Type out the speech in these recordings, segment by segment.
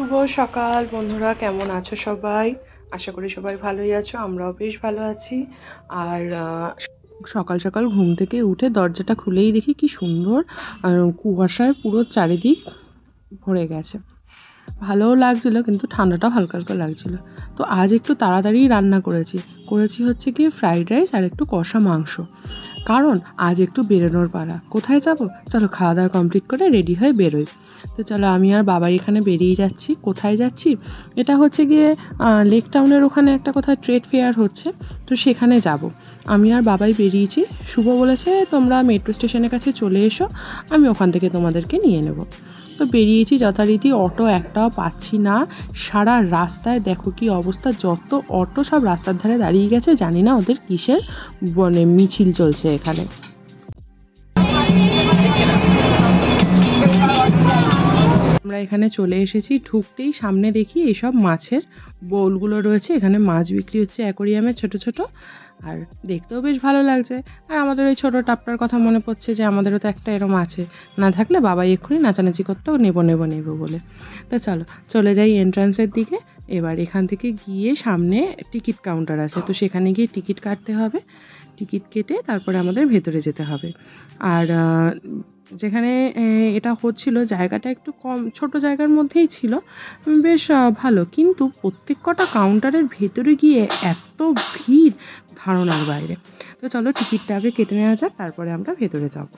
শুভ সকাল বন্ধুরা, কেমন আছো সবাই? আশা করি সবাই ভালোই আছো, আমরাও বেশ ভালো আছি। আর সকাল সকাল ঘুম থেকে উঠে দরজাটা খুলেই দেখি কি সুন্দর কুয়াশায় পুরো চারিদিক ভরে গেছে। ভালোও লাগছিলো, কিন্তু ঠান্ডাটাও হালকা হালকা লাগছিলো। তো আজ একটু তাড়াতাড়ি রান্না করেছি হচ্ছে কি ফ্রাইড রাইস আর একটু কষা মাংস, কারণ আজ একটু বেরোনোর পালা। কোথায় যাব? চলো খাওয়া দাওয়া কমপ্লিট করে রেডি হয়ে বেরোই। তো চলো আমি আর বাবাই এখানে বেরিয়ে যাচ্ছি। কোথায় যাচ্ছি? এটা হচ্ছে গিয়ে লেক টাউনের ওখানে একটা কোথায় ট্রেড ফেয়ার হচ্ছে, তো সেখানে যাব। আমি আর বাবাই বেরিয়েছি। শুভ বলেছে তোমরা মেট্রো স্টেশনের কাছে চলে এসো, আমি ওখান থেকে তোমাদেরকে নিয়ে নেব। তো বেরিয়েছি যথারীতি। অটো একটাও পাচ্ছি না, সারা রাস্তায় দেখো কি অবস্থা, যত অটো সব রাস্তার ধারে দাঁড়িয়ে গেছে। জানি না ওদের কিসের মিছিল চলছে এখানে। আমরা এখানে চলে এসেছি। ঢুকতেই সামনে দেখি এইসব মাছের বোলগুলো রয়েছে। এখানে মাছ বিক্রি হচ্ছে অ্যাকোরিয়ামে ছোট ছোট, আর দেখতেও বেশ ভালো লাগছে। আর আমাদের ওই ছোটো টাপটার কথা মনে পড়ছে যে আমাদেরও তো একটা এরম আছে, না থাকলে বাবাই এক্ষুনি নাচানাচি করতো নেবো বলে। তো চলো চলে যাই এন্ট্রান্সের দিকে। এবার এখান থেকে গিয়ে সামনে টিকিট কাউন্টার আছে, তো সেখানে গিয়ে টিকিট কাটতে হবে। টিকিট কেটে তারপরে আমাদের ভেতরে যেতে হবে। আর যেখানে এটা হচ্ছিল জায়গাটা একটু কম, ছোট জায়গার মধ্যেই ছিল, বেশ ভালো। কিন্তু প্রত্যেক কটা কাউন্টারের ভেতরে গিয়ে এত ভিড় ধারণার বাইরে। তো চলো টিকিটটা আগে কেটে নেওয়া যাক, তারপরে আমরা ভেতরে যাব।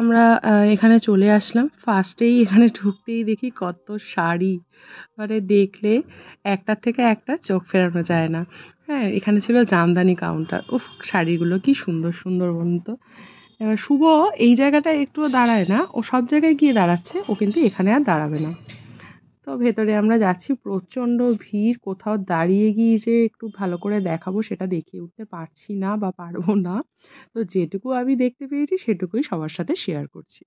আমরা এখানে চলে আসলাম। ফার্স্টেই এখানে ঢুকতেই দেখি কত শাড়ি, মানে দেখলে একটার থেকে একটা চোখ ফেরানো যায় না। হ্যাঁ, এখানে ছিল জামদানি কাউন্টার। উফ, শাড়িগুলো কি সুন্দর সুন্দর বলুন তো। এবার শুভ এই জায়গাটায় একটুও দাঁড়ায় না, ও সব জায়গায় গিয়ে দাঁড়াচ্ছে, ও কিন্তু এখানে আর দাঁড়াবে না। তো ভেতরে আমরা যাচ্ছি, প্রচণ্ড ভিড়। কোথাও দাঁড়িয়ে গিয়ে যে একটু ভালো করে দেখাবো সেটা দেখিয়ে উঠতে পারছি না বা পারবো না। তো যেটুকু আমি দেখতে পেয়েছি সেটুকুই সবার সাথে শেয়ার করছি।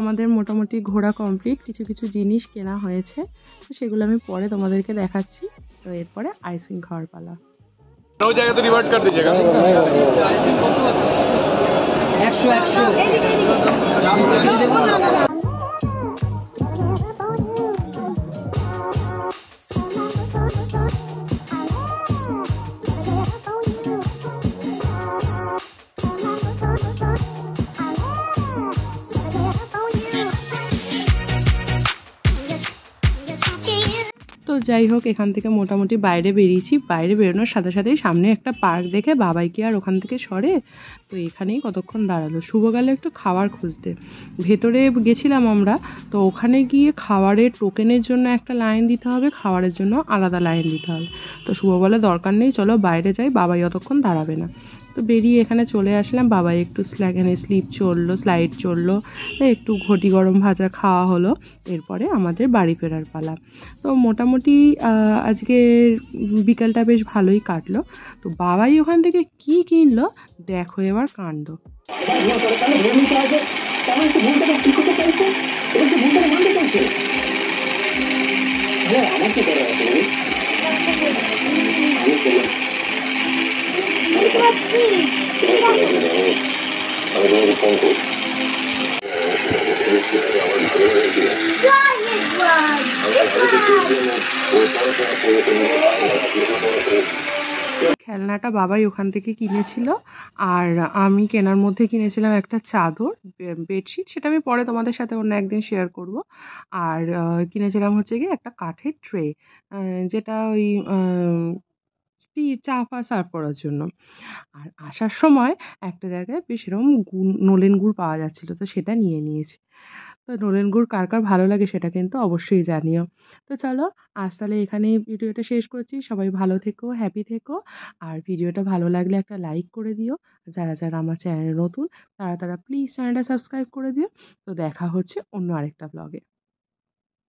আমাদের মোটামুটি ঘোরা কমপ্লিট, কিছু কিছু জিনিস কেনা হয়েছে, তো সেগুলো আমি পরে তোমাদেরকে দেখাচ্ছি। তো এরপরে আইসিং খাওয়ার পালা। জায়গা তো রিভার্ট করে দিয়েছে 100 তো যাই হোক, এখান থেকে মোটামুটি বাইরে বেরিয়েছি। বাইরে বেরোনোর সাথে সাথেই সামনে একটা পার্ক দেখে বাবাইকে আর ওখান থেকে সরে, তো এখানেই কতক্ষণ দাঁড়ালো। শুভ গেল একটু খাবার খুঁজতে। ভেতরে গেছিলাম আমরা, তো ওখানে গিয়ে খাবারের টোকেনের জন্য একটা লাইন দিতে হবে, খাবারের জন্য আলাদা লাইন দিতে হবে। তো শুভ বলে দরকার নেই, চলো বাইরে যাই, বাবাই অতক্ষণ দাঁড়াবে না। তো বেরিয়ে এখানে চলে আসলাম, বাবাই একটু এখানে স্লাইড চললো, একটু ঘটি গরম ভাজা খাওয়া হলো। এরপরে আমাদের বাড়ি ফেরার পালা। তো মোটামুটি আজকে বিকালটা বেশ ভালোই কাটলো। তো বাবাই ওখান থেকে কি কিনলো দেখো এবার কাণ্ড। খেলনাটা বাবাই ওখান থেকে কিনেছিল, আর আমি কেনার মধ্যে কিনেছিলাম একটা চাদর, বেডশিট, সেটা আমি পরে তোমাদের সাথে অন্য একদিন শেয়ার করব। আর কিনেছিলাম হচ্ছে গিয়ে একটা কাঠের ট্রে, যেটা ওই চা ফা সার্ভ করার জন্য। আর আসার সময় একটা জায়গায় বেশ এরকম নলেন গুড় পাওয়া যাচ্ছিল, তো সেটা নিয়ে নিয়েছি। তো নলেন গুড় কার কার ভালো লাগে সেটা কিন্তু অবশ্যই জানিও। তো চলো আজ তাহলে এখানেই ভিডিওটা শেষ করছি। সবাই ভালো থেকো, হ্যাপি থেকো। আর ভিডিওটা ভালো লাগলে একটা লাইক করে দিও। যারা যারা আমার চ্যানেলে নতুন তারা তারা প্লিজ চ্যানেলটা সাবস্ক্রাইব করে দিও। তো দেখা হচ্ছে অন্য আরেকটা ব্লগে।